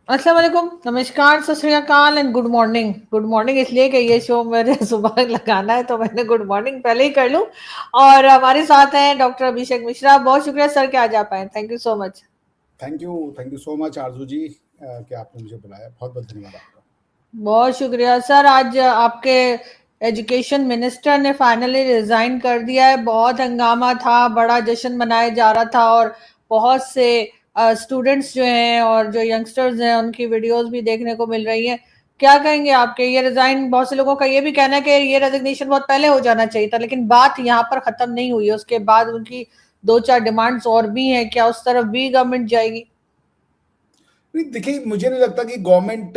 अस्सलाम वालेकुम, नमस्कार, सत श्री अकाल and good morning. Good morning इसलिए कि ये शो मेरे सुबह लगाना है तो मैंने गुड मॉर्निंग पहले ही कर लूं। और हमारे साथ हैं डॉक्टर अभिषेक मिश्रा। बहुत शुक्रिया सर कि आज आप आए। Thank you so much. Thank you so much आरजू जी कि आपने मुझे बुलाया। बहुत बहुत धन्यवाद आपका। बहुत शुक्रिया सर। आज आपके एजुकेशन मिनिस्टर ने फाइनली रिजाइन कर दिया है। बहुत हंगामा था, बड़ा जश्न मनाया जा रहा था और बहुत से स्टूडेंट्स जो हैं और जो यंगस्टर्स हैं उनकी वीडियोस भी देखने को मिल रही हैं। क्या कहेंगे आपके ये रिजाइन? बहुत से लोगों का ये भी कहना है कि ये रेजिग्नेशन बहुत पहले हो जाना चाहिए था, लेकिन बात यहाँ पर खत्म नहीं हुई है। उसके बाद उनकी दो चार डिमांड्स और भी हैं। क्या उस तरफ भी गवर्नमेंट जाएगी? नहीं, देखिए, मुझे नहीं लगता कि गवर्नमेंट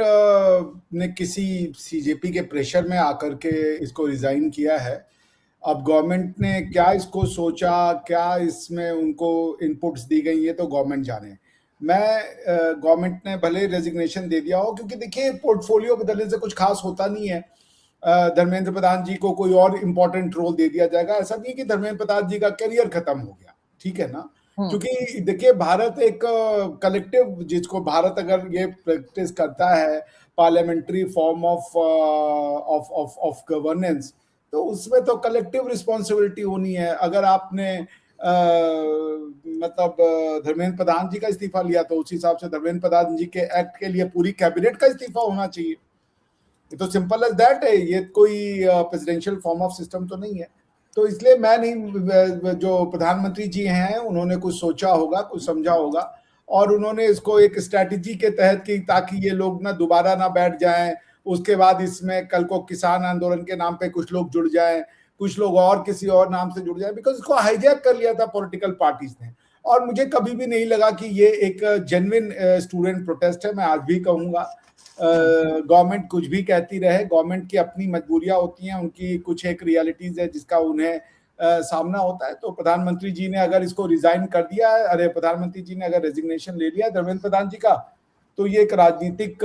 ने किसी सीजेपी के प्रेशर में आकर के इसको रिजाइन किया है। अब गवर्नमेंट ने क्या इसको सोचा, क्या इसमें उनको इनपुट्स दी गई, ये तो गवर्नमेंट जाने। गवर्नमेंट ने भले रेजिग्नेशन दे दिया हो, क्योंकि देखिए पोर्टफोलियो बदलने से कुछ खास होता नहीं है। धर्मेंद्र प्रधान जी को कोई और इम्पोर्टेंट रोल दे दिया जाएगा, ऐसा नहीं कि धर्मेंद्र प्रधान जी का करियर खत्म हो गया, ठीक है ना। क्योंकि देखिए भारत एक कलेक्टिव, जिसको भारत अगर ये प्रैक्टिस करता है parliamentary form of of of of governance, तो उसमें तो कलेक्टिव रिस्पॉन्सिबिलिटी होनी है। अगर आपने मतलब धर्मेंद्र प्रधान जी का इस्तीफा लिया तो उस हिसाब से धर्मेंद्र प्रधान जी के एक्ट के लिए पूरी कैबिनेट का इस्तीफा होना चाहिए। ये तो सिंपल एज दैट है। ये कोई प्रेसिडेंशियल फॉर्म ऑफ सिस्टम तो नहीं है। तो इसलिए मैं नहीं, जो प्रधानमंत्री जी हैं उन्होंने कुछ सोचा होगा, कुछ समझा होगा, और उन्होंने इसको एक स्ट्रैटेजी के तहत की, ताकि ये लोग ना दोबारा ना बैठ जाएं। उसके बाद इसमें कल को किसान आंदोलन के नाम पे कुछ लोग जुड़ जाएं, कुछ लोग और किसी और नाम से जुड़ जाएं, बिकॉज इसको हाईजैक कर लिया था पॉलिटिकल पार्टीज ने। और मुझे कभी भी नहीं लगा कि ये एक जेन्युइन स्टूडेंट प्रोटेस्ट है। मैं आज भी कहूंगा, गवर्नमेंट कुछ भी कहती रहे, गवर्नमेंट की अपनी मजबूरियां होती हैं, उनकी कुछ एक रियलिटीज है जिसका उन्हें सामना होता है। तो प्रधानमंत्री जी ने अगर इसको रिजाइन कर दिया है, अरे प्रधानमंत्री जी ने अगर रेजिग्नेशन ले लिया धर्मेंद्र प्रधान जी का, तो ये एक राजनीतिक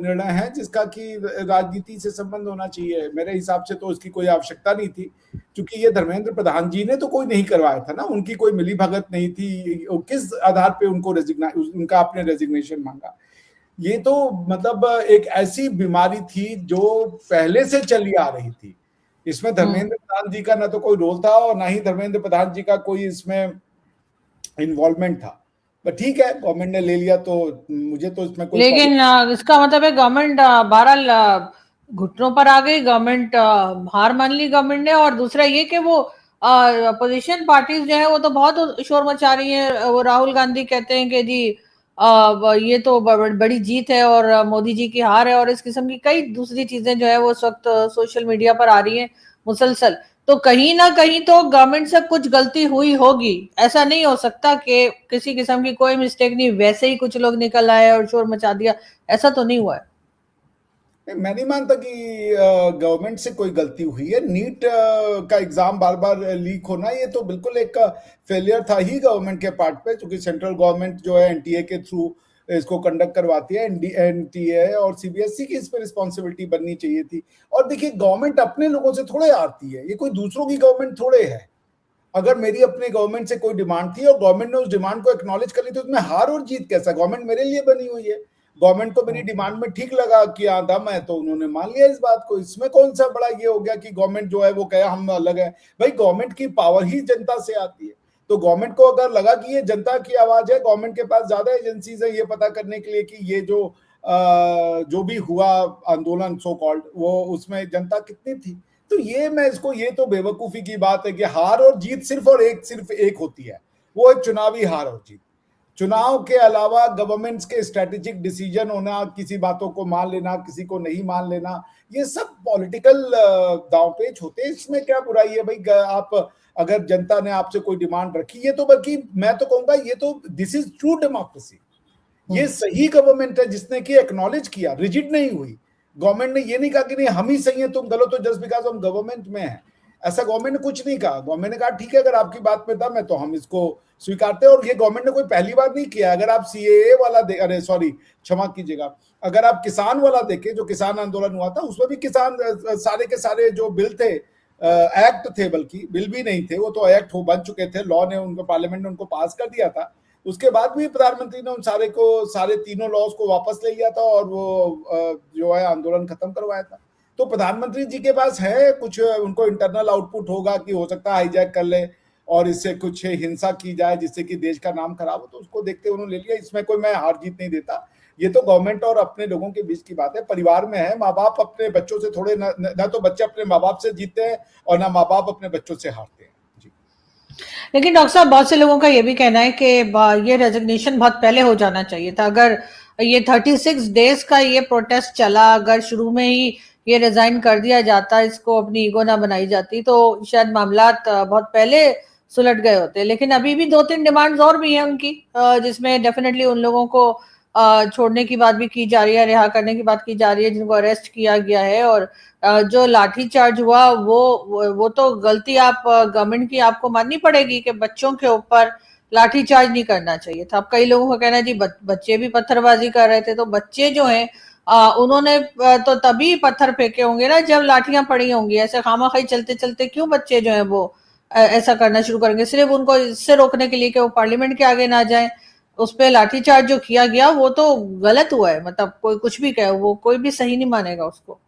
निर्णय है जिसका कि राजनीति से संबंध होना चाहिए। मेरे हिसाब से तो उसकी कोई आवश्यकता नहीं थी, क्योंकि ये धर्मेंद्र प्रधान जी ने तो कोई नहीं करवाया था ना, उनकी कोई मिली भगत नहीं थी। किस आधार पे उनका आपने रेजिग्नेशन मांगा? ये तो मतलब एक ऐसी बीमारी थी जो पहले से चली आ रही थी। इसमें धर्मेंद्र प्रधान जी का ना तो कोई रोल था और ना ही धर्मेंद्र प्रधान जी का कोई इसमें इन्वॉल्वमेंट था। पर ठीक है, गवर्नमेंट ने ले लिया तो मुझे तो इसमें कोई लेकिन इसका मतलब है गवर्नमेंट बहरहाल घुटनों पर आ गई। गवर्नमेंट हार मान ली गवर्नमेंट ने। और दूसरा ये कि वो अपोजिशन पार्टीज जो है वो तो बहुत शोर मचा रही है। वो राहुल गांधी कहते हैं कि जी ये तो बड़ी जीत है और मोदी जी की हार है, और इस किस्म की कई दूसरी चीजें जो है वो इस वक्त सोशल मीडिया पर आ रही हैं मुसलसल। तो कहीं ना कहीं तो गवर्नमेंट से कुछ गलती हुई होगी। ऐसा नहीं हो सकता कि किसी किस्म की कोई मिस्टेक नहीं, वैसे ही कुछ लोग निकल आए और शोर मचा दिया। ऐसा तो नहीं हुआ है। मैं नहीं मानता कि गवर्नमेंट से कोई गलती हुई है। नीट का एग्जाम बार बार लीक होना, ये तो बिल्कुल एक फेलियर था ही गवर्नमेंट के पार्ट पे, क्योंकि सेंट्रल गवर्नमेंट जो है एनटीए के थ्रू इसको कंडक्ट करवाती है। एनटीए और सीबीएसई की इस पर रिस्पॉन्सिबिलिटी बननी चाहिए थी। और देखिए, गवर्नमेंट अपने लोगों से थोड़े आती है, ये कोई दूसरों की गवर्नमेंट थोड़े है। अगर मेरी अपने गवर्नमेंट से कोई डिमांड थी और गवर्नमेंट ने उस डिमांड को एक्नॉलेज कर ली, तो उसमें हार और जीत कैसा? गवर्नमेंट मेरे लिए बनी हुई है, गवर्नमेंट को मेरी डिमांड में ठीक लगा कि हाँ दम है, तो उन्होंने मान लिया इस बात को। इसमें कौन सा बड़ा ये हो गया कि गवर्नमेंट जो है वो कहे हम अलग है? भाई, गवर्नमेंट की पावर ही जनता से आती है। तो गवर्नमेंट को अगर लगा कि ये जनता की आवाज है, गवर्नमेंट के पास ज्यादा एजेंसीज है ये पता करने के लिए कि ये जो भी हुआ आंदोलन सो कॉल्ड, वो उसमें जनता कितनी थी। तो ये तो बेवकूफी की बात है कि हार और जीत सिर्फ एक होती है, वो है चुनावी हार और जीत। चुनाव के अलावा गवर्नमेंट्स के स्ट्रेटेजिक डिसीजन होना, किसी बातों को मान लेना, किसी को नहीं मान लेना, ये सब पॉलिटिकल दांवपेच होते हैं। इसमें क्या बुराई है भाई? आप अगर जनता ने आपसे कोई डिमांड रखी, ये तो बल्कि मैं तो कहूंगा ये तो दिस इज ट्रू डेमोक्रेसी। ये सही गवर्नमेंट है जिसने कि एक्नॉलेज किया, रिजिड नहीं हुई। गवर्नमेंट ने ये नहीं कहा कि नहीं हम ही सही हैं तुम गलत हो जस्ट बिकॉज हम गवर्नमेंट में हैं। ऐसा गवर्नमेंट ने कुछ नहीं कहा। गवर्नमेंट ने कहा ठीक है, अगर आपकी बात में दम है तो हम इसको स्वीकारते हैं। और ये गवर्नमेंट ने कोई पहली बार नहीं किया। अगर आप सीएए वाला अरे सॉरी, क्षमा कीजिएगा, अगर आप किसान वाला देखें, जो किसान आंदोलन हुआ था, उसमें भी किसान सारे के सारे जो बिल थे, एक्ट थे, बल्कि बिल भी नहीं थे, वो तो एक्ट हो बन चुके थे, लॉ ने उनको, पार्लियामेंट ने उनको पास कर दिया था। उसके बाद भी प्रधानमंत्री ने उन सारे तीनों लॉज को वापस ले लिया था और वो जो है आंदोलन खत्म करवाया था। तो प्रधानमंत्री जी के पास है कुछ, उनको इंटरनल आउटपुट होगा कि हो सकता है हाईजैक कर ले और इससे कुछ हिंसा की जाए जिससे कि देश का नाम खराब हो, तो उसको देखते उन्होंने ले लिया। इसमें कोई मैं हार जीत नहीं देता, ये तो गवर्नमेंट और अपने लोगों के बीच की बात है, परिवार में है। माँ बाप अपने बच्चों से थोड़े ना तो बच्चे अपने माँ बाप से जीतते हैं और ना माँ बाप अपने बच्चों से हारते हैं। जी। लेकिन डॉक्टर साहब, बहुत से लोगों का ये भी कहना है कि ये रेजिग्नेशन बहुत पहले हो जाना चाहिए था। अगर ये 36 डेज का ये प्रोटेस्ट चला, अगर शुरू में ही ये रिजाइन कर दिया जाता, इसको अपनी ईगो ना बनाई जाती, तो शायद मामलात बहुत पहले सुलट गए होते। लेकिन अभी भी 2-3 डिमांड्स और भी हैं उनकी, जिसमें डेफिनेटली उन लोगों को छोड़ने की बात भी की जा रही है, रिहा करने की बात की जा रही है जिनको अरेस्ट किया गया है। और जो लाठीचार्ज हुआ वो तो गलती आप गवर्नमेंट की आपको माननी पड़ेगी कि बच्चों के ऊपर लाठीचार्ज नहीं करना चाहिए था। अब कई लोगों का कहना है जी बच्चे भी पत्थरबाजी कर रहे थे, तो बच्चे जो हैं उन्होंने तो तभी पत्थर फेंके होंगे ना जब लाठियां पड़ी होंगी। ऐसे खामाखाई चलते चलते क्यों बच्चे जो है वो ऐसा करना शुरू करेंगे, सिर्फ उनको इससे रोकने के लिए कि वो पार्लियामेंट के आगे ना जाए। उस पर लाठीचार्ज जो किया गया वो तो गलत हुआ है, मतलब कोई कुछ भी कहे वो कोई भी सही नहीं मानेगा उसको।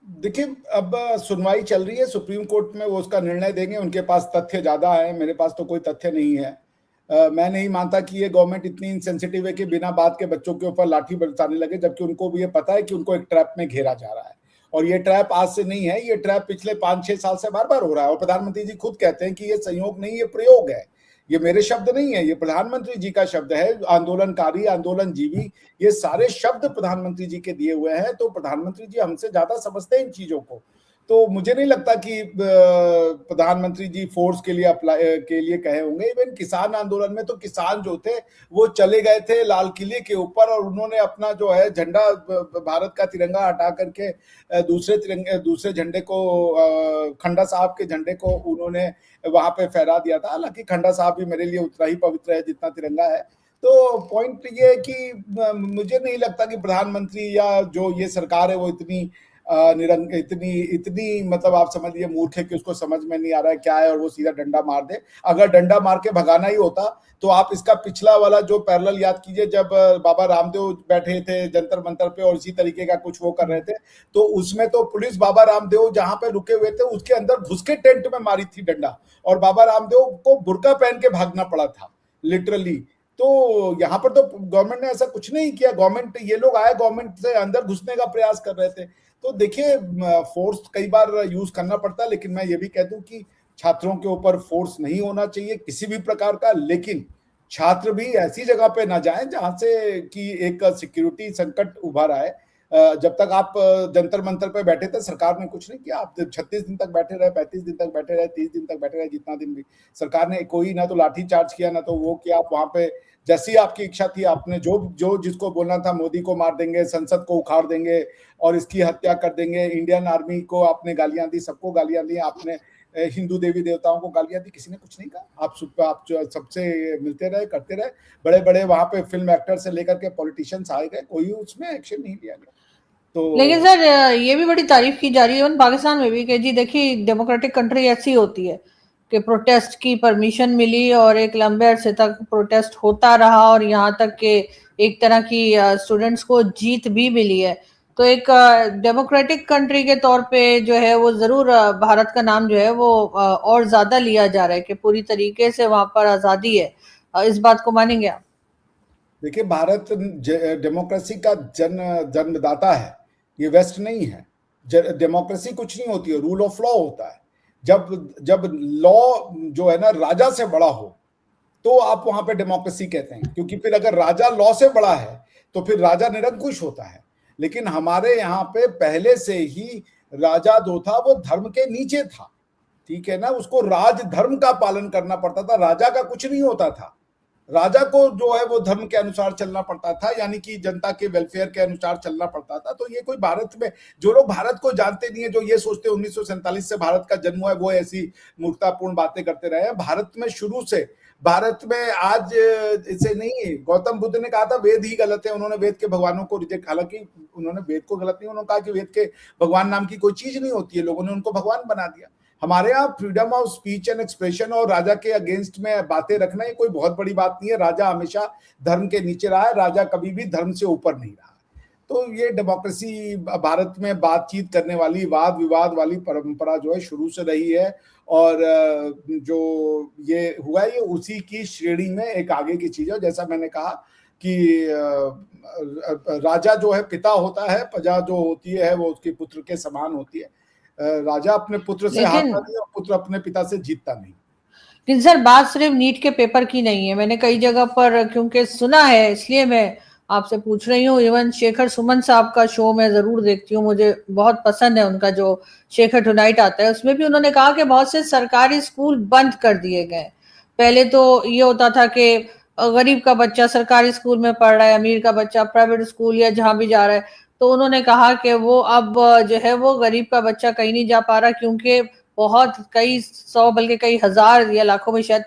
देखिए, अब सुनवाई चल रही है सुप्रीम कोर्ट में, वो उसका निर्णय देंगे। उनके पास तथ्य ज्यादा है, मेरे पास तो कोई तथ्य नहीं है। मैं नहीं मानता कि ये गवर्नमेंट इतनी इनसेंसिटिव है कि बिना बात के बच्चों के ऊपर लाठी बरसाने लगे, जबकि उनको भी ये पता है कि उनको एक ट्रैप में घेरा जा रहा है। और ये ट्रैप आज से नहीं है, ये ट्रैप पिछले 5-6 साल से बार बार हो रहा है। और प्रधानमंत्री जी खुद कहते हैं कि ये संयोग नहीं, ये प्रयोग है। ये मेरे शब्द नहीं है, ये प्रधानमंत्री जी का शब्द है। आंदोलनकारी, आंदोलनजीवी, ये सारे शब्द प्रधानमंत्री जी के दिए हुए हैं। तो प्रधानमंत्री जी हमसे ज्यादा समझते हैं इन चीजों को। तो मुझे नहीं लगता कि प्रधानमंत्री जी फोर्स के लिए अप्लाई के लिए कहे होंगे। इवन किसान आंदोलन में तो किसान जो थे वो चले गए थे लाल किले के ऊपर और उन्होंने अपना जो है झंडा, भारत का तिरंगा हटा करके दूसरे झंडे को, खंडा साहब के झंडे को उन्होंने वहां पे फहरा दिया था। हालांकि खंडा साहब भी मेरे लिए उतना ही पवित्र है जितना तिरंगा है। तो पॉइंट ये है कि मुझे नहीं लगता कि प्रधानमंत्री या जो ये सरकार है वो इतनी इतनी इतनी मतलब आप समझिए मूर्ख है कि उसको समझ में नहीं आ रहा है क्या है और वो सीधा डंडा मार दे। अगर डंडा मार के भगाना ही होता तो आप इसका पिछला वाला जो पैरेलल याद कीजिए, जब बाबा रामदेव बैठे थे जंतर मंतर पे और इसी तरीके का कुछ वो कर रहे थे, तो उसमें तो पुलिस बाबा रामदेव जहां पे रुके हुए थे उसके अंदर घुस के टेंट में मारी थी डंडा, और बाबा रामदेव को बुर्का पहन के भागना पड़ा था लिटरली। तो यहाँ पर तो गवर्नमेंट ने ऐसा कुछ नहीं किया। गवर्नमेंट, ये लोग आए गवर्नमेंट से अंदर घुसने का प्रयास कर रहे थे। तो देखिए, फोर्स कई बार यूज करना पड़ता है, लेकिन मैं ये भी कह दूं कि छात्रों के ऊपर फोर्स नहीं होना चाहिए किसी भी प्रकार का। लेकिन छात्र भी ऐसी जगह पे ना जाएं जहां से कि एक सिक्योरिटी संकट उभर आए। जब तक आप जंतर मंतर पे बैठे थे सरकार ने कुछ नहीं किया। आप 36 दिन तक बैठे रहे, 35 दिन तक बैठे रहे, 30 दिन तक बैठे रहे, जितना दिन भी सरकार ने कोई ना तो लाठी चार्ज किया ना तो वो किया। आप वहां पे जैसी आपकी इच्छा थी आपने जो जो जिसको बोलना था, मोदी को मार देंगे, संसद को उखाड़ देंगे और इसकी हत्या कर देंगे, इंडियन आर्मी को आपने गालियां दी, सबको गालियां दी आपने, हिंदू देवी देवताओं को गालियां दी, किसी ने कुछ नहीं कहा। आप सबसे मिलते रहे, करते रहे। बड़े बड़े वहां पे फिल्म एक्टर से लेकर के पॉलिटिशियंस आए गए, कोई उसमें एक्शन नहीं लिया गया। तो लेकिन सर ये भी बड़ी तारीफ की जा रही है पाकिस्तान में भी कि जी देखिए डेमोक्रेटिक कंट्री ऐसी होती है कि प्रोटेस्ट की परमिशन मिली और एक लंबे अरसे तक प्रोटेस्ट होता रहा और यहाँ तक कि एक तरह की स्टूडेंट्स को जीत भी मिली है। तो एक डेमोक्रेटिक कंट्री के तौर पे जो है वो जरूर भारत का नाम जो है वो और ज्यादा लिया जा रहा है कि पूरी तरीके से वहां पर आजादी है। इस बात को मानेंगे आप? देखिए, भारत डेमोक्रेसी का जन्मदाता है, ये वेस्ट नहीं है। डेमोक्रेसी कुछ नहीं होती है, रूल ऑफ लॉ होता है। जब लॉ जो है ना राजा से बड़ा हो तो आप वहां पे डेमोक्रेसी कहते हैं, क्योंकि फिर अगर राजा लॉ से बड़ा है तो फिर राजा निरंकुश होता है। लेकिन हमारे यहाँ पे पहले से ही राजा जो था वो धर्म के नीचे था, ठीक है ना। उसको राज धर्म का पालन करना पड़ता था, राजा का कुछ नहीं होता था। राजा को जो है वो धर्म के अनुसार चलना पड़ता था, यानी कि जनता के वेलफेयर के अनुसार चलना पड़ता था। तो ये कोई भारत में, जो लोग भारत को जानते नहीं है, जो ये सोचते 1947 से भारत का जन्म हुआ है, वो ऐसी मूर्खतापूर्ण बातें करते रहे हैं। भारत में शुरू से, भारत में आज इसे नहीं, गौतम बुद्ध ने कहा था वेद ही गलत है, उन्होंने वेद के भगवानों को रिजेक्ट, हालांकि उन्होंने वेद को गलत नहीं, उन्होंने कहा कि वेद के भगवान नाम की कोई चीज नहीं होती है, लोगों ने उनको भगवान बना दिया। हमारे यहाँ freedom of speech and expression और राजा के अगेंस्ट में बातें रखना ये कोई बहुत बड़ी बात नहीं है। राजा हमेशा धर्म के नीचे रहा है, राजा कभी भी धर्म से ऊपर नहीं रहा। तो ये डेमोक्रेसी भारत में बातचीत करने वाली, वाद विवाद वाली परंपरा जो है शुरू से रही है, और जो ये हुआ है ये उसी की श्रेणी में एक आगे की चीज है। जैसा मैंने कहा कि राजा जो है पिता होता है, प्रजा जो होती है वो उसके पुत्र के समान होती है। राजा अपने पुत्र से हारता नहीं और पुत्र अपने पिता से जीतता नहीं। लेकिन सर बात सिर्फ नीट के पेपर की नहीं है, मैंने कई जगह पर क्योंकि सुना है इसलिए मैं आपसे पूछ रही हूँ। इवन शेखर सुमन साहब का शो मैं जरूर देखती हूँ, मुझे बहुत पसंद है उनका जो शेखर टुनाइट आता है। उसमें भी उन्होंने कहा कि बहुत से सरकारी स्कूल बंद कर दिए गए। पहले तो ये होता था कि गरीब का बच्चा सरकारी स्कूल में पढ़ रहा है, अमीर का बच्चा प्राइवेट स्कूल या जहां भी जा रहा है। तो उन्होंने कहा कि वो अब जो है वो गरीब का बच्चा कहीं नहीं जा पा रहा, क्योंकि बहुत कई सौ बल्कि कई हजार या लाखों में शायद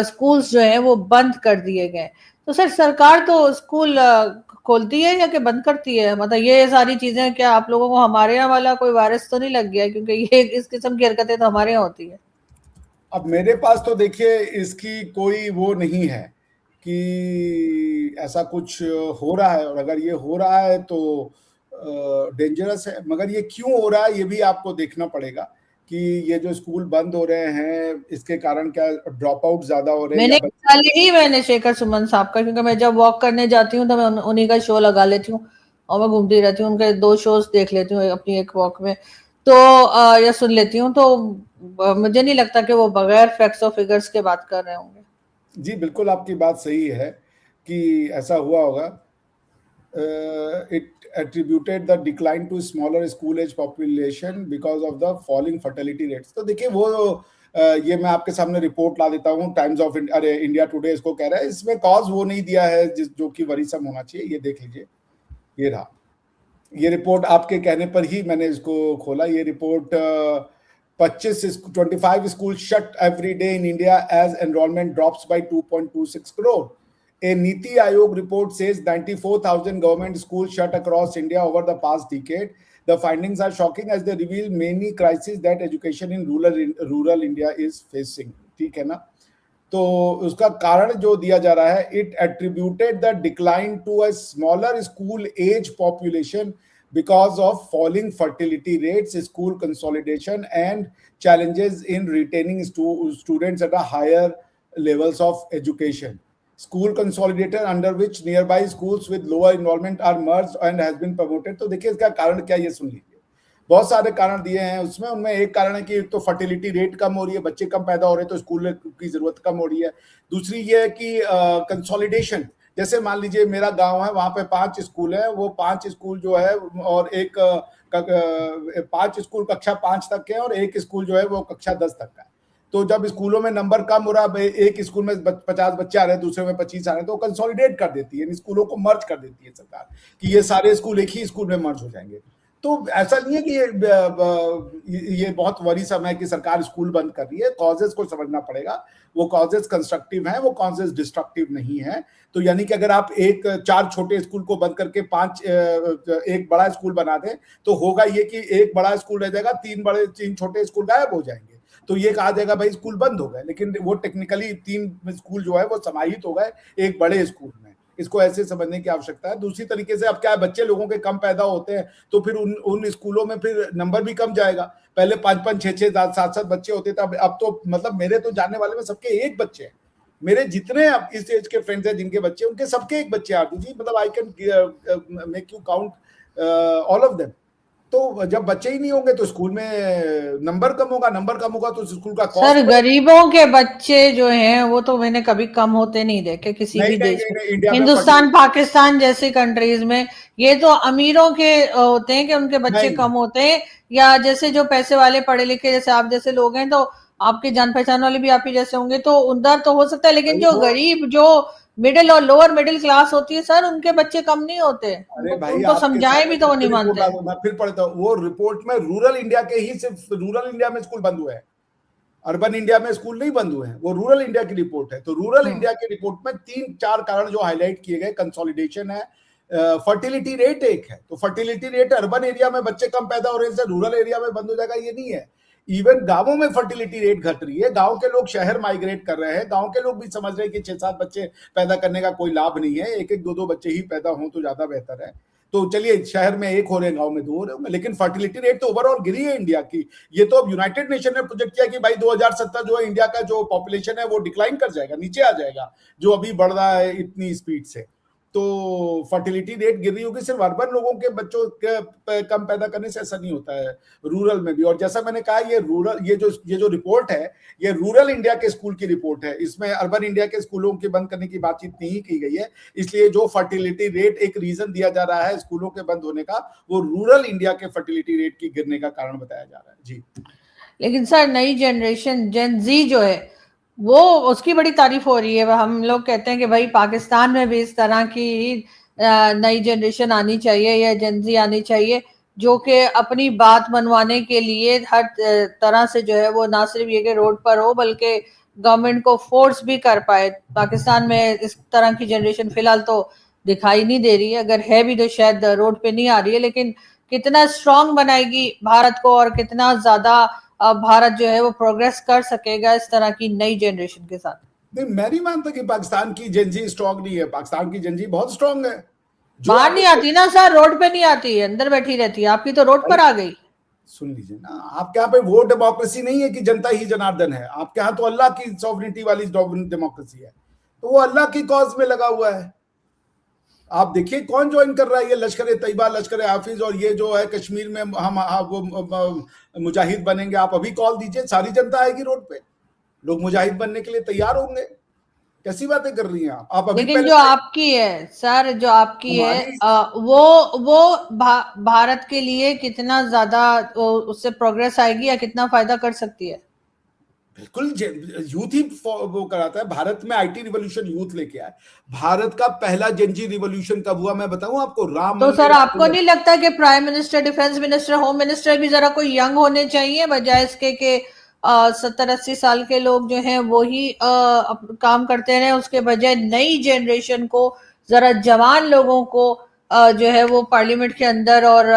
स्कूल्स जो है वो बंद कर दिए गए। तो सर सरकार तो स्कूल खोलती है या कि बंद करती है? मतलब ये सारी चीजें क्या आप लोगों को हमारे यहाँ वाला कोई वायरस तो नहीं लग गया? क्योंकि ये इस किस्म की हरकतें तो हमारे यहाँ होती है। अब मेरे पास तो देखिए इसकी कोई वो नहीं है कि ऐसा कुछ हो रहा है, और अगर ये हो रहा है तो डेंजरस है। मगर ये क्यों हो रहा है ये भी आपको देखना पड़ेगा कि ये जो स्कूल बंद हो रहे हैं इसके कारण क्या ड्रॉप आउट ज्यादा हो रहे हैं मैंने या कल ही मैंने शेखर सुमन साहब का, क्योंकि मैं जब वॉक करने जाती हूँ तो मैं उन्हीं का शो लगा लेती हूँ और मैं घूमती रहती हूँ, उनके 2 शोज देख लेती हूँ अपनी एक वॉक में। तो या सुन लेती हूँ। तो मुझे नहीं लगता कि वो बगैर फैक्ट्स और फिगर्स के बात कर रहे होंगे। जी बिल्कुल आपकी बात सही है कि ऐसा हुआ होगा। It attributed the decline to smaller school age population because of the falling fertility rates। तो देखिए वो ये मैं आपके सामने रिपोर्ट ला देता हूँ, टाइम्स ऑफ इंडिया टुडे इसको कह रहा है, इसमें कॉज वो नहीं दिया है जो कि वरीसम होना चाहिए। ये देख लीजिए, ये रहा, ये रिपोर्ट आपके कहने पर ही मैंने इसको खोला। ये report 25 schools shut every day in India as enrollment drops by 2.26 crore। A Niti Aayog report says 94,000 government schools shut across India over the past decade। The findings are shocking as they reveal many crises that education in rural India is facing। ठीक है ना? तो उसका कारण जो दिया जा रहा है, it attributed the decline to a smaller school age population because of falling fertility rates, school consolidation, and challenges in retaining students at a higher levels of education। School consolidator under which nearby schools with lower enrollment are merged and has been promoted। तो देखिए इसका कारण क्या, ये सुन लीजिए। बहुत सारे कारण दिए हैं उसमें, उनमें एक कारण है कि तो फर्टिलिटी रेट कम हो रही है, बच्चे कम पैदा हो रहे हैं तो स्कूल की जरूरत कम हो रही है। दूसरी ये है कि कंसोलिडेशन, जैसे मान लीजिए मेरा गांव है, वहां पे 5 स्कूल है, वो 5 स्कूल जो है और एक 5 स्कूल कक्षा 5 तक है और एक स्कूल जो है वो कक्षा 10 तक का है। तो जब स्कूलों में नंबर कम हो रहा है, एक स्कूल में 50 बच्चे आ रहे हैं, दूसरे में 25 आ रहे हैं, तो कंसोलिडेट कर देती है, स्कूलों को मर्ज कर देती है सरकार कि ये सारे स्कूल एक ही स्कूल में मर्ज हो जाएंगे। तो ऐसा नहीं है कि ये बहुत वरीसम है कि सरकार स्कूल बंद कर रही है। कॉजेस को समझना पड़ेगा, वो कॉजेस कंस्ट्रक्टिव हैं, वो कॉजेस डिस्ट्रक्टिव नहीं है। तो यानी कि अगर आप 4 छोटे स्कूल को बंद करके एक बड़ा स्कूल बना दें तो होगा ये कि एक बड़ा स्कूल रह जाएगा, 3 छोटे स्कूल गायब हो जाएंगे। तो ये कहा जाएगा भाई स्कूल बंद हो गए, लेकिन वो टेक्निकली 3 स्कूल जो है वो समाहित हो गए एक बड़े स्कूल में। इसको ऐसे समझने की आवश्यकता है। दूसरी तरीके से अब क्या है, बच्चे लोगों के कम पैदा होते हैं तो फिर उन स्कूलों में फिर नंबर भी कम जाएगा। पहले 5-5, 6-6, 7-7 बच्चे होते थे, अब तो मतलब मेरे तो जानने वाले में सबके एक बच्चे हैं। मेरे जितने अब इस एज के फ्रेंड्स हैं जिनके बच्चे, उनके सबके एक बच्चे आरती जी, मतलब I can make you count all of them. तो जब बच्चे ही नहीं होंगे तो स्कूल में नंबर कम होगा, नंबर कम होगा तो स्कूल का कॉस्ट। सर गरीबों के बच्चे जो हैं वो तो मैंने कभी कम होते नहीं देखे किसी भी देश में। हिंदुस्तान पाकिस्तान जैसी कंट्रीज में ये तो अमीरों के होते हैं कि उनके बच्चे कम होते हैं, या जैसे जो पैसे वाले पढ़े लिखे जैसे आप जैसे लोग हैं, तो आपके जान पहचान वाले भी आप ही जैसे होंगे तो उधर तो हो सकता है। लेकिन जो गरीब, जो मिडिल और लोअर मिडिल क्लास होती है सर, उनके बच्चे कम नहीं होते। अरे भाई उनको समझाए भी तो वो नहीं मानते। मैं फिर पढ़ता हूँ वो रिपोर्ट में, रूरल इंडिया के ही सिर्फ रूरल इंडिया में स्कूल बंद हुए हैं, अर्बन इंडिया में स्कूल नहीं बंद हुए हैं। वो रूरल इंडिया की रिपोर्ट है। तो रूरल इंडिया की रिपोर्ट में 3-4 कारण जो हाईलाइट किए गए, कंसोलिडेशन है, फर्टिलिटी रेट एक है। तो फर्टिलिटी रेट अर्बन एरिया में बच्चे कम पैदा हो रहे हैं, रूरल एरिया में बंद हो जाएगा ये नहीं है। इवन गांवों में फर्टिलिटी रेट घट रही है, गांव के लोग शहर माइग्रेट कर रहे हैं, गांव के लोग भी समझ रहे हैं कि 6-7 बच्चे पैदा करने का कोई लाभ नहीं है, एक एक 2-2 बच्चे ही पैदा हों तो ज्यादा बेहतर है। तो चलिए शहर में 1 हो रहे हैं, गांव में 2 हो रहे हैं, लेकिन फर्टिलिटी रेट तो ओवरऑल गिरी है इंडिया की। ये तो अब यूनाइटेड नेशन ने प्रोजेक्ट किया कि भाई 2070 जो है इंडिया का जो पॉपुलेशन है वो डिक्लाइन कर जाएगा, नीचे आ जाएगा, जो अभी बढ़ रहा है इतनी स्पीड से। तो फर्टिलिटी रेट गिर रही होगी, सिर्फ अर्बन लोगों के बच्चों के कम पैदा करने से ऐसा नहीं होता है, रूरल में भी। और जैसा मैंने कहा, ये रूरल, ये जो रिपोर्ट है, ये रूरल इंडिया के स्कूल की रिपोर्ट है, इसमें अर्बन इंडिया के स्कूलों के बंद करने की बातचीत नहीं की गई है। इसलिए जो फर्टिलिटी रेट एक रीजन दिया जा रहा है स्कूलों के बंद होने का, वो रूरल इंडिया के फर्टिलिटी रेट की गिरने का कारण बताया जा रहा है। जी, लेकिन सर नई जनरेशन जेन जी जो है वो, उसकी बड़ी तारीफ हो रही है। हम लोग कहते हैं कि भाई पाकिस्तान में भी इस तरह की नई जनरेशन आनी चाहिए या जेन जी आनी चाहिए, जो कि अपनी बात मनवाने के लिए हर तरह से जो है वो ना सिर्फ ये कि रोड पर हो बल्कि गवर्नमेंट को फोर्स भी कर पाए। पाकिस्तान में इस तरह की जनरेशन फिलहाल तो दिखाई नहीं दे रही है, अगर है भी तो शायद रोड पे नहीं आ रही है। लेकिन कितना स्ट्रांग बनाएगी भारत को और कितना ज्यादा भारत जो है वो प्रोग्रेस कर सकेगा इस तरह की नई जनरेशन के साथ। नहीं, मैं नहीं मानता कि पाकिस्तान की जेनजी स्ट्रांग नहीं है, पाकिस्तान की जेनजी बहुत स्ट्रांग है। बाहर नहीं आती ना सर, रोड पे नहीं आती है, अंदर बैठी रहती है, आपकी तो रोड पर आ गई। सुन लीजिए ना, आपके यहाँ पे वो डेमोक्रेसी नहीं है कि जनता ही जनार्दन है, आपके यहाँ तो अल्लाह की सॉवरेनिटी वाली डेमोक्रेसी है, तो वो अल्लाह की कॉज में लगा हुआ है। आप देखिए कौन ज्वाइन कर रहा है, ये लश्कर तैयबा, लश्कर हाफिज, और ये जो है कश्मीर में हम वो मुजाहिद बनेंगे, आप अभी कॉल दीजिए, सारी जनता आएगी रोड पे, लोग मुजाहिद बनने के लिए तैयार होंगे। कैसी बातें कर रही हैं आप अभी। लेकिन जो आपकी है सर, जो आपकी है वो भारत के लिए कितना ज्यादा उससे प्रोग्रेस आएगी या कितना फायदा कर सकती है? बिल्कुल, यूथ ही वो कराता है। भारत में आईटी रिवॉल्यूशन यूथ लेके आया। भारत का पहला जेनजी रिवॉल्यूशन कब हुआ मैं बताऊं आपको? राम तो सर आपको नहीं लगता कि prime minister, defence minister, home minister भी जरा कोई यंग होने चाहिए, बजाय इसके कि 70-80 साल के लोग जो हैं वो ही काम करते रहे, उसके बजाय नई जनरेशन को, जरा जवान लोगों को जो है वो पार्लियामेंट के अंदर और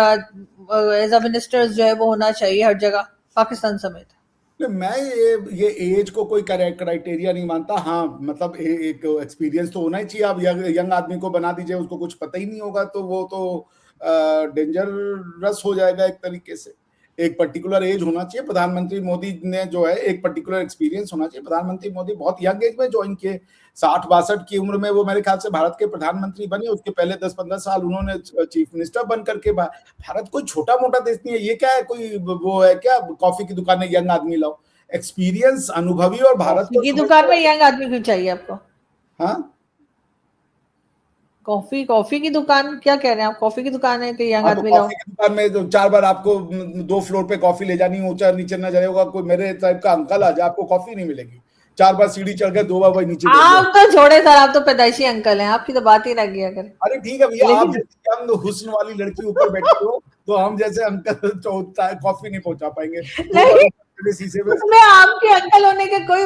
एज अ मिनिस्टर्स जो है वो होना चाहिए हर जगह, पाकिस्तान समेत। मैं ये एज को कोई क्राइटेरिया नहीं मानता। हाँ, मतलब एक एक्सपीरियंस तो होना ही चाहिए। आप यंग आदमी को बना दीजिए, उसको कुछ पता ही नहीं होगा, तो वो तो डेंजरस हो जाएगा एक तरीके से। एक पर्टिकुलर एज होना चाहिए। प्रधानमंत्री मोदी ने जो है एक पर्टिकुलर एक्सपीरियंस होना चाहिए। प्रधानमंत्री मोदी बहुत यंग एज में ज्वाइन किए, 60-62 की उम्र में वो मेरे ख्याल से भारत के प्रधानमंत्री बने। उसके पहले 10-15 साल उन्होंने चीफ मिनिस्टर बन करके, भारत कोई छोटा मोटा देश नहीं है। ये क्या है, कोई वो है क्या कॉफी की दुकान में यंग आदमी लाओ? एक्सपीरियंस, अनुभवी, और भारत की दुकान में यंग आदमी क्यों चाहिए आपको? हाँ, कॉफी की दुकान क्या कह रहे हैं आप? कॉफी की दुकान है कि यंग आदमी लाओ? कॉफी की दुकान में तो 4 बार आपको 2 फ्लोर पे कॉफी ले जानी, ऊंचा नीचे न जाएगा। कोई मेरे टाइप का अंकल आ जाए, आपको कॉफी नहीं मिलेगी। 4 बार सीढ़ी चढ़ गए, 2 बार वही नीचे। आप तो छोड़े सर, आप तो पैदाइशी अंकल हैं, आपकी तो बात ही ना किया करें। अरे ठीक है भैया, आप जैसे यंग हुस्न वाली लड़की ऊपर बैठी हो, तो हम जैसे अंकल कॉफी नहीं पहुंचा पाएंगे। नहीं, उसमें आपके अंकल होने की कोई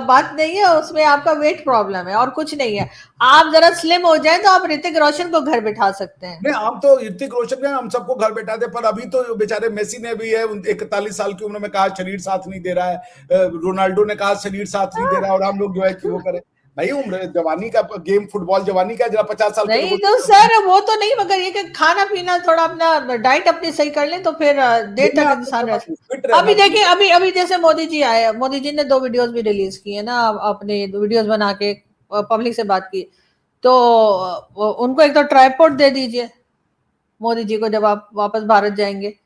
बात नहीं है, उसमें आपका वेट प्रॉब्लम है और कुछ नहीं है। आप जरा स्लिम हो जाए तो आप ऋतिक रोशन को घर बिठा सकते हैं। नहीं, हम तो ऋतिक रोशन ने हम सबको घर बैठा दे, पर अभी तो बेचारे मेसी ने भी है 41 साल की उम्र में कहा शरीर साथ नहीं दे रहा है, रोनाल्डो ने कहा शरीर साथ नहीं दे रहा है, और हम लोग जो है कि वो करें। भाई उम्र जवानी का गेम, फुटबॉल जवानी का, जरा 50 साल नहीं तो सर वो तो नहीं, मगर ये कि खाना पीना थोड़ा अपना डाइट अपनी सही कर लें तो फिर देर तक इंसान रह सकता। अभी देखिए, अभी जैसे मोदी जी आए, मोदी जी ने 2 वीडियोस भी रिलीज किए ना, अपने वीडियोस बना के पब्लिक से बात की, तो उनको एक तो ट्राइपॉड दे दीजिए मोदी जी को जब आप वापस भारत जाएंगे।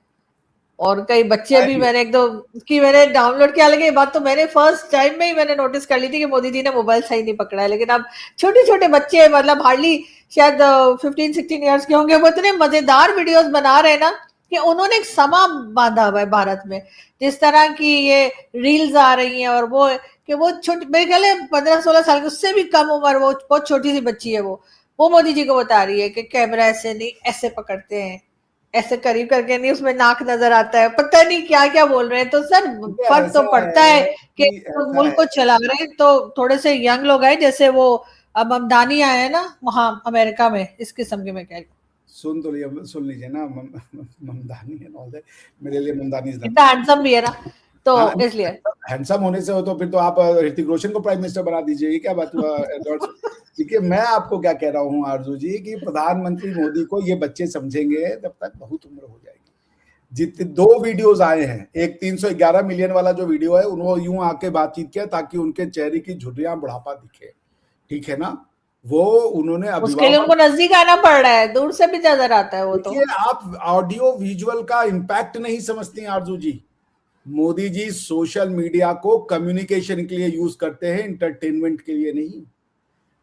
और कई बच्चे भी मैंने एक दो की मैंने डाउनलोड किया, लेकिन ये बात तो मैंने फर्स्ट टाइम में ही मैंने नोटिस कर ली थी कि मोदी जी ने मोबाइल सही नहीं पकड़ा है। लेकिन अब छोटे छोटे बच्चे, मतलब हार्डली शायद 15-16 ईयर्स के होंगे, वो इतने मजेदार वीडियोस बना रहे हैं ना कि उन्होंने एक समा बांधा हुआ है भारत में। जिस तरह की ये रील्स आ रही हैं, और वो कि वो छोटी, मेरे ख्याल है 15-16 साल की, उससे भी कम उम्र, वो बहुत छोटी सी बच्ची है, वो मोदी जी को बता रही है कि कैमरा ऐसे नहीं, ऐसे पकड़ते हैं, ऐसे करीब करके नहीं, उसमें नाक नजर आता है, पता नहीं क्या क्या बोल रहे हैं। तो सर फर्क तो पड़ता है कि मुल्क को चला रहे हैं तो थोड़े से यंग लोग आए, जैसे वो ममदानी आए हैं ना वहां अमेरिका में, इस किस्म के। मैं कह रही सुन लीजिए ना, ममदानी है, मेरे लिए ममदानी इतना हैंडसम भी है ना, तो हाँ, इसलिए हैंडसम होने से हो तो फिर तो आप ऋतिक रोशन को प्राइम मिनिस्टर बना दीजिए, ये क्या बात हुआ? देखिए, मैं आपको क्या कह रहा हूँ आरजू जी, कि प्रधानमंत्री मोदी को ये बच्चे समझेंगे तब तक बहुत उम्र हो जाएगी। जितने 2 वीडियोस आए हैं, एक 311 मिलियन वाला जो वीडियो है, उन्होंने यूं आके बातचीत किया ताकि उनके चेहरे की झुर्रियां बुढ़ापा दिखे, ठीक है ना? वो उन्होंने उसके लिए उनको अभिभावक, नजदीक आना पड़ रहा है, दूर से भी नजर आता है वो तो। देखिए आप ऑडियो विजुअल का इम्पैक्ट नहीं समझती आरजू जी। मोदी जी सोशल मीडिया को कम्युनिकेशन के लिए यूज करते हैं, एंटरटेनमेंट के लिए नहीं।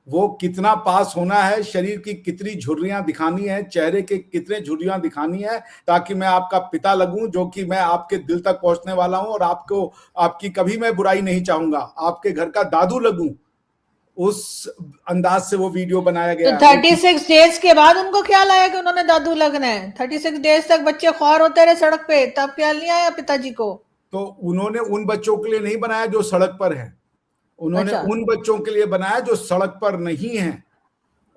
वो कितना पास होना है, शरीर की कितनी झुर्रियां दिखानी है, चेहरे के कितने झुर्रियां दिखानी है, ताकि मैं आपका पिता लगूं, जो कि मैं आपके दिल तक पहुंचने वाला हूं और आपको, आपकी कभी मैं बुराई नहीं चाहूंगा, आपके घर का दादू लगूं, उस अंदाज से वो वीडियो बनाया तो गया। 36 डेज के बाद उनको ख्याल आया कि उन्होंने दादू लगना है? 36 डेज तक बच्चे ख्वार होते रहे सड़क पे, तब ख्याल नहीं आया पिताजी को? तो उन्होंने उन बच्चों के लिए नहीं बनाया जो सड़क पर हैं, उन्होंने अच्छा। उन बच्चों के लिए बनाया जो सड़क पर नहीं हैं।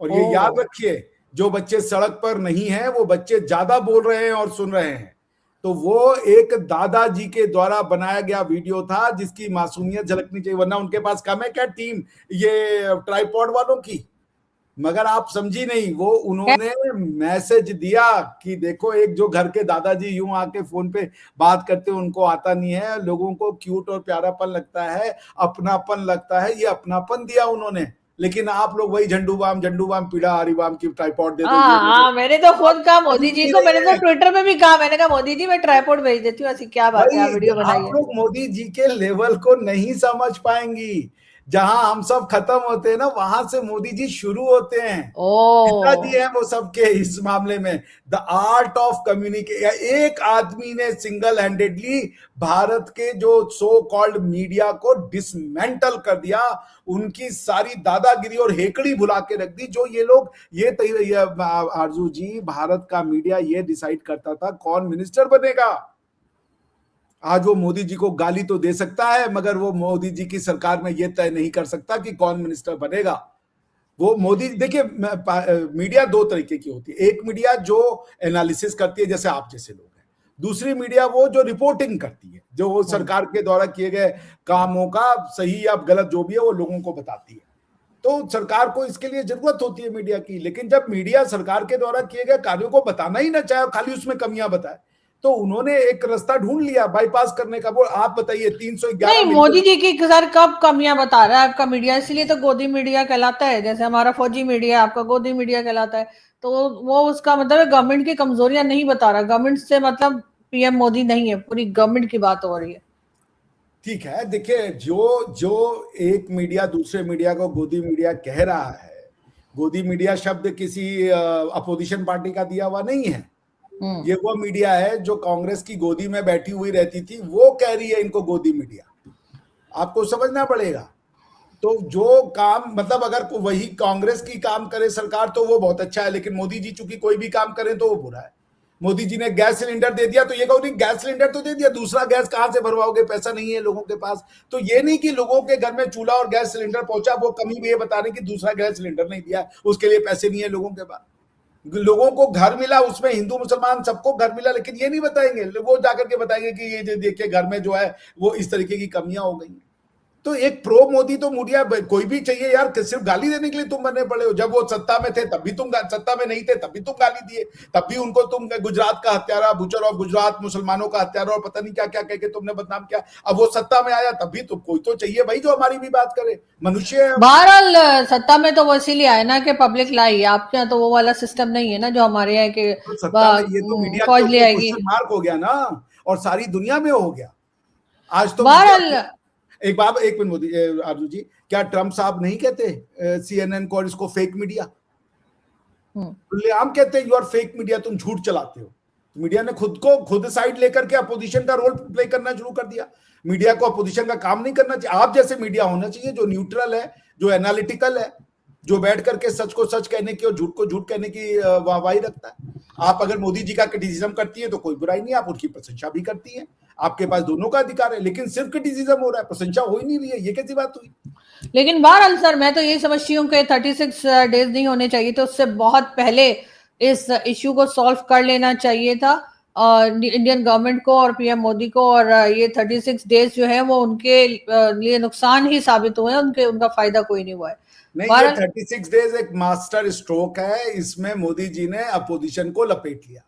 और ये याद ओ, रखिए, जो बच्चे सड़क पर नहीं हैं वो बच्चे ज्यादा बोल रहे हैं और सुन रहे हैं। तो वो एक दादाजी के द्वारा बनाया गया वीडियो था जिसकी मासूमियत झलकनी चाहिए, वरना उनके पास कम है क्या टीम ये ट्राइपॉड वालों की? मगर आप समझी नहीं, वो उन्होंने मैसेज दिया कि देखो, एक जो घर के दादाजी यूं आके फोन पे बात करते हैं, उनको आता नहीं है, लोगों को क्यूट और प्यारापन लगता है, अपनापन लगता है, ये अपनापन दिया उन्होंने। लेकिन आप लोग वही झंडू बाम पीड़ा हरी बाम की ट्राइपॉड दे दो, ये हाँ दे दो। हाँ, मैंने तो खुद कहा आप मोदी जी समझती को, मैंने नहीं तो है। ट्विटर पे भी कहा, मैंने कहा मोदी जी मैं ट्राइपॉड भेज देती हूँ, ऐसी क्या बात है, आप भाई वीडियो आप बनाइए। लोग मोदी जी के लेवल को नहीं समझ पाएंगी। जहां हम सब खत्म होते हैं ना, वहां से मोदी जी शुरू होते हैं। ओ, पिताजी हैं वो सबके इस मामले में। द आर्ट ऑफ कम्युनिकेशन, एक आदमी ने सिंगल हैंडेडली भारत के जो सो कॉल्ड मीडिया को डिसमेंटल कर दिया, उनकी सारी दादागिरी और हेकड़ी भुला के रख दी। जो ये लोग, ये आरजू जी, भारत का मीडिया ये डिसाइड करता था कौन मिनिस्टर बनेगा। आज वो मोदी जी को गाली तो दे सकता है, मगर वो मोदी जी की सरकार में ये तय नहीं कर सकता कि कौन मिनिस्टर बनेगा। वो मोदी, देखिए मीडिया 2 तरीके की होती है। एक मीडिया जो एनालिसिस करती है, जैसे आप जैसे लोग हैं। दूसरी मीडिया वो जो रिपोर्टिंग करती है, जो वो सरकार के द्वारा किए गए कामों का सही या गलत जो भी है वो लोगों को बताती है। तो सरकार को इसके लिए जरूरत होती है मीडिया की। लेकिन जब मीडिया सरकार के द्वारा किए गए कार्यों को बताना ही ना चाहे, खाली उसमें कमियां बताए, तो उन्होंने एक रास्ता ढूंढ लिया बाईपास करने का। वो आप बताइए, 311 नहीं, मोदी मिलियन। जी की सर कब कमियां बता रहा है आपका मीडिया? इसलिए तो गोदी मीडिया कहलाता है, जैसे हमारा फौजी मीडिया आपका गोदी मीडिया कहलाता है। तो वो उसका मतलब गवर्नमेंट की कमजोरियां नहीं बता रहा, गवर्नमेंट से मतलब पीएम मोदी नहीं है, पूरी गवर्नमेंट की बात हो रही है। ठीक है, देखिए, जो जो एक मीडिया दूसरे मीडिया को गोदी मीडिया कह रहा है, गोदी मीडिया शब्द किसी अपोजिशन पार्टी का दिया हुआ नहीं है। ये वो मीडिया है जो कांग्रेस की गोदी में बैठी हुई रहती थी, वो कह रही है इनको गोदी मीडिया। आपको समझना पड़ेगा। तो जो काम, मतलब अगर वही कांग्रेस की काम करे सरकार तो वो बहुत अच्छा है, लेकिन मोदी जी चूंकि कोई भी काम करें तो वो बुरा है। मोदी जी ने गैस सिलेंडर दे दिया तो ये कहो नहीं, गैस सिलेंडर तो दे दिया, दूसरा गैस कहां से भरवाओगे, पैसा नहीं है लोगों के पास। तो ये नहीं कि लोगों के घर में चूल्हा और गैस सिलेंडर पहुंचा, वो कमी भी ये बता रहे कि दूसरा गैस सिलेंडर नहीं दिया, उसके लिए पैसे नहीं है लोगों के पास। लोगों को घर मिला, उसमें हिंदू मुसलमान सबको घर मिला, लेकिन ये नहीं बताएंगे, वो जाकर के बताएंगे कि ये देखिए घर में जो है वो इस तरीके की कमियां हो गई। तो एक प्रो मोदी तो मीडिया कोई भी चाहिए यार, सिर्फ गाली देने के लिए तुम बने पड़े हो। जब वो सत्ता में थे तब भी तुम, सत्ता में नहीं थे तब भी तुम गाली दिए, तब भी उनको तुम गुजरात का हत्यारा, बुचर ऑफ गुजरात, मुसलमानों का हत्यारा और पता नहीं क्या क्या कह के तुमने बदनाम किया। अब वो सत्ता में आया तब भी तो कोई तो चाहिए भाई जो हमारी भी बात करे, मनुष्य है। बहरहाल सत्ता में तो वो इसीलिए आए ना कि पब्लिक लाई, आपके यहाँ तो वो वाला सिस्टम नहीं है ना जो हमारे यहाँ के तो सत्ता में ये तो मीडिया के फौज ले ऊपर आएगी। क्वेश्चन मार्क हो गया ना, और सारी दुनिया में हो गया आज तो बहरहाल एक बात, एक मिनट मोदी आरजू जी, क्या ट्रम्प साहब नहीं कहते CNN को और इसको फेक मीडिया? खुलेआम कहते हैं यू आर फेक मीडिया, तुम झूठ चलाते हो। तो मीडिया ने खुद साइड लेकर के अपोजिशन का रोल प्ले करना शुरू कर दिया। मीडिया को अपोजिशन का काम नहीं करना चाहिए। आप जैसे मीडिया होना चाहिए जो न्यूट्रल है, जो एनालिटिकल है, जो बैठ करके सच को सच कहने की और झूठ को झूठ कहने की वाहवाही रखता है। आप अगर मोदी जी का क्रिटिसिज्म करती है तो कोई बुराई नहीं, आप उनकी प्रशंसा भी करती है, आपके पास दोनों का अधिकार है। लेकिन सिर्फ क्रिटिसिज्म हो रहा है, प्रशंसा हो ही नहीं रही है, ये कैसी बात हुई? लेकिन बहरहाल सर मैं तो यही समझती हूँ कि 36 डेज नहीं होने चाहिए, तो उससे बहुत पहले इस इश्यू को सॉल्व कर लेना चाहिए था। इंडियन गवर्नमेंट को और पीएम मोदी को, और ये 36 डेज जो है वो उनके लिए नुकसान ही साबित हुए हैं, उनका फायदा कोई नहीं हुआ है। नहीं, ये 36 डेज एक मास्टर स्ट्रोक है, इसमें मोदी जी ने अपोजिशन को लपेट लिया।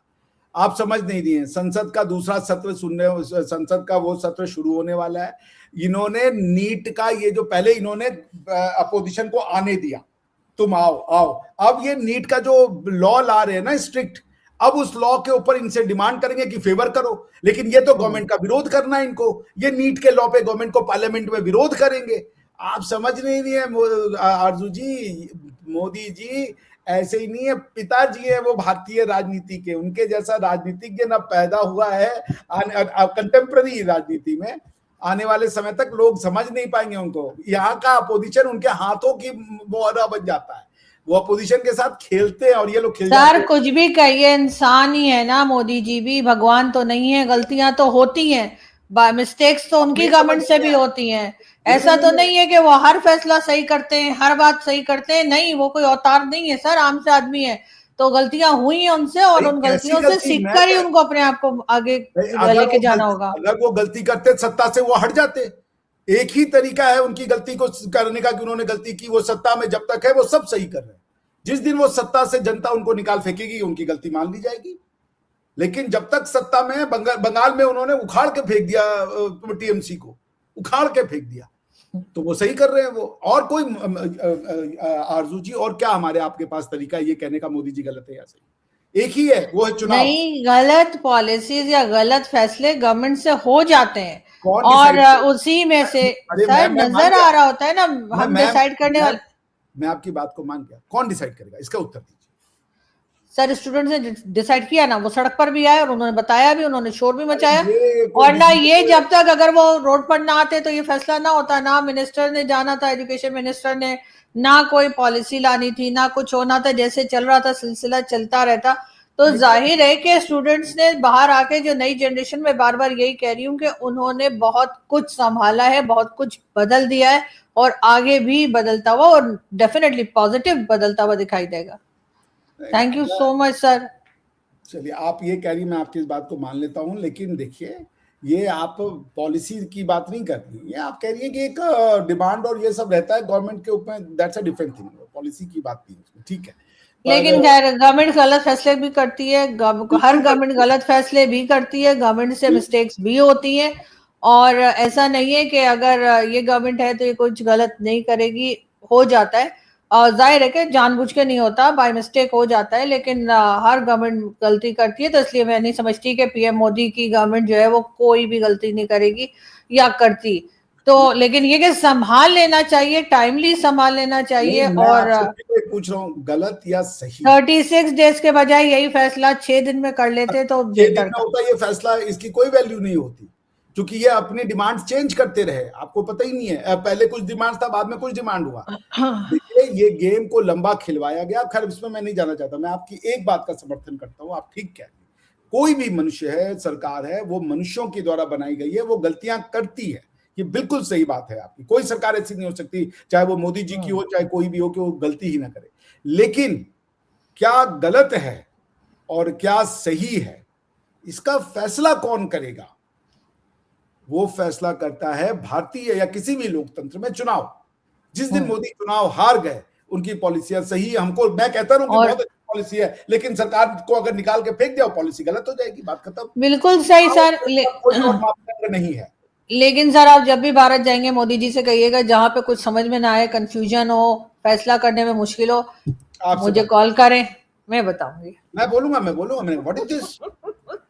आप समझ नहीं दिए, संसद का दूसरा सत्र संसद का वो सत्र शुरू होने वाला है। इन्होंने नीट का ये जो पहले इन्होंने अपोजिशन को आने दिया, तुम आओ आओ, अब ये नीट का जो लॉ ला रहे हैं ना स्ट्रिक्ट, अब उस लॉ के ऊपर इनसे डिमांड करेंगे कि फेवर करो, लेकिन ये तो गवर्नमेंट का विरोध करना है इनको, ये नीट के लॉ पे गवर्नमेंट को पार्लियामेंट में विरोध करेंगे। आप समझ नहीं रही है आरजू जी, मोदी जी ऐसे ही नहीं है, पिताजी है वो भारतीय राजनीति के, उनके जैसा राजनीतिज्ञ ना पैदा हुआ है कंटेम्प्रेरी राजनीति में। आने वाले समय तक लोग समझ नहीं पाएंगे उनको, यहाँ का अपोजिशन उनके हाथों की मोहरा बन जाता है, वो अपोजिशन के साथ खेलते हैं और ये लोग खेलते हैं। सर कुछ भी कहिए, इंसान ही है ना मोदी जी भी, भगवान तो नहीं है, गलतियां तो होती हैं, मिस्टेक्स तो उनकी गवर्नमेंट से भी होती हैं। ऐसा तो नहीं है कि वो हर फैसला सही करते हैं, हर बात सही करते हैं, नहीं, वो कोई अवतार नहीं है सर, आम से आदमी है, तो गलतियां हुई हैं उनसे और उन गलतियों से सीखकर ही उनको अपने आप को आगे लेके जाना होगा। अगर वो गलती करते सत्ता से वो हट जाते, एक ही तरीका है उनकी गलती को करने का कि उन्होंने गलती की, वो सत्ता में जब तक है वो सब सही कर रहे हैं, जिस दिन वो सत्ता से जनता उनको निकाल फेंकेगी उनकी गलती मान ली जाएगी। लेकिन जब तक सत्ता में, बंगाल में उन्होंने उखाड़ के फेंक दिया टीएमसी को, उखाड़ के फेंक दिया, तो वो सही कर रहे हैं वो। और कोई आरजू जी और क्या हमारे आपके पास तरीका है ये कहने का मोदी जी गलत है या सही? एक ही है, वो है चुनाव। नहीं, गलत पॉलिसीज या गलत फैसले गवर्नमेंट से हो जाते हैं और उसी में से सर नजर आ रहा होता है ना, हम डिसाइड करने वाले। मैं आपकी बात को मान गया, कौन डिसाइड करेगा, इसका उत्तर दीजिए। सर स्टूडेंट्स ने डिसाइड किया ना, वो सड़क पर भी आए और उन्होंने बताया भी, उन्होंने शोर भी मचाया, और ना ये जब तक अगर वो रोड पर ना आते तो ये फैसला ना होता, ना मिनिस्टर ने जाना था, एजुकेशन मिनिस्टर ने, ना कोई पॉलिसी लानी थी, ना कुछ होना था, जैसे चल रहा था सिलसिला चलता रहता। तो जाहिर है कि स्टूडेंट्स ने बाहर आके, जो नई जनरेशन में बार बार यही कह रही हूँ कि उन्होंने बहुत कुछ संभाला है, बहुत कुछ बदल दिया है और आगे भी बदलता हुआ और डेफिनेटली पॉजिटिव बदलता हुआ दिखाई देगा। Thank you so much sir. चलिए, आप ये कह रही, मैं आपकी इस बात को मान लेता हूं, लेकिन देखिए ये आप पॉलिसी की बात नहीं कर रही, ये आप कह रही है कि एक डिमांड और ये सब रहता है गवर्नमेंट के ऊपर, that's a different thing, policy की बात नहीं उसमें, ठीक है। लेकिन गवर्नमेंट गलत फैसले भी करती है, हर गवर्नमेंट गलत फैसले भी करती है, गवर्नमेंट से मिस्टेक्स भी होती हैं, और ऐसा नहीं है कि अगर ये गवर्नमेंट है तो ये कुछ गलत नहीं करेगी, हो जाता है, जाहिर है कि जानबूझ के नहीं होता, बाय मिस्टेक हो जाता है, लेकिन हर गवर्नमेंट गलती करती है, तो इसलिए मैं नहीं समझती कि पीएम मोदी की गवर्नमेंट जो है वो कोई भी गलती नहीं करेगी या करती, तो लेकिन ये कि संभाल लेना चाहिए, टाइमली संभाल लेना चाहिए। और पूछ रहा हूँ गलत या सही, 36 डेज के बजाय यही फैसला 6 दिन में कर लेते तो बेहतर होता। ये फैसला, इसकी कोई वैल्यू नहीं होती, क्योंकि ये अपनी डिमांड चेंज करते रहे, आपको पता ही नहीं है, पहले कुछ डिमांड था, बाद में कुछ डिमांड हुआ। देखिए ये गेम को लंबा खिलवाया गया। खैर इसमें मैं नहीं जाना चाहता, मैं आपकी एक बात का समर्थन करता हूँ, आप ठीक कह रहे हैं, कोई भी मनुष्य है, सरकार है, वो मनुष्यों के द्वारा बनाई गई है, वो गलतियां करती है, ये बिल्कुल सही बात है आपकी, कोई सरकार ऐसी नहीं हो सकती, चाहे वो मोदी जी की हो, चाहे कोई भी हो, कि वो गलती ही ना करे। लेकिन क्या गलत है और क्या सही है, इसका फैसला कौन करेगा? वो फैसला करता है भारतीय या किसी भी लोकतंत्र में चुनाव। जिस दिन मोदी चुनाव हार गए, उनकी पॉलिसियां सही है, हमको, मैं कहता हूं कि बहुत अच्छी पॉलिसी है, लेकिन सरकार को अगर निकाल के फेंक दिया पॉलिसी गलत हो जाएगी, बात खत्म। बिल्कुल सही सर, कोई और मापदंड नहीं है। लेकिन सर आप जब भी भारत जाएंगे मोदी जी से कहिएगा, जहां पे कुछ समझ में ना आए, कंफ्यूजन हो, फैसला करने में मुश्किल हो, मुझे कॉल करें, मैं बताऊंगी। मैं बोलूंगा मैंने व्हाट इज दिस,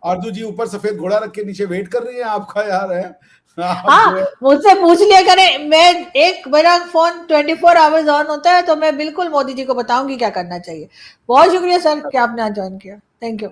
आरजू जी ऊपर सफेद घोड़ा रख के नीचे वेट कर रही है आपका, यार है। हाँ, मुझसे पूछ लिया करें, मैं मेरा फोन 24 आवर्स ऑन होता है, तो मैं बिल्कुल मोदी जी को बताऊंगी क्या करना चाहिए। बहुत शुक्रिया सर कि आपने आज ज्वाइन किया, थैंक यू।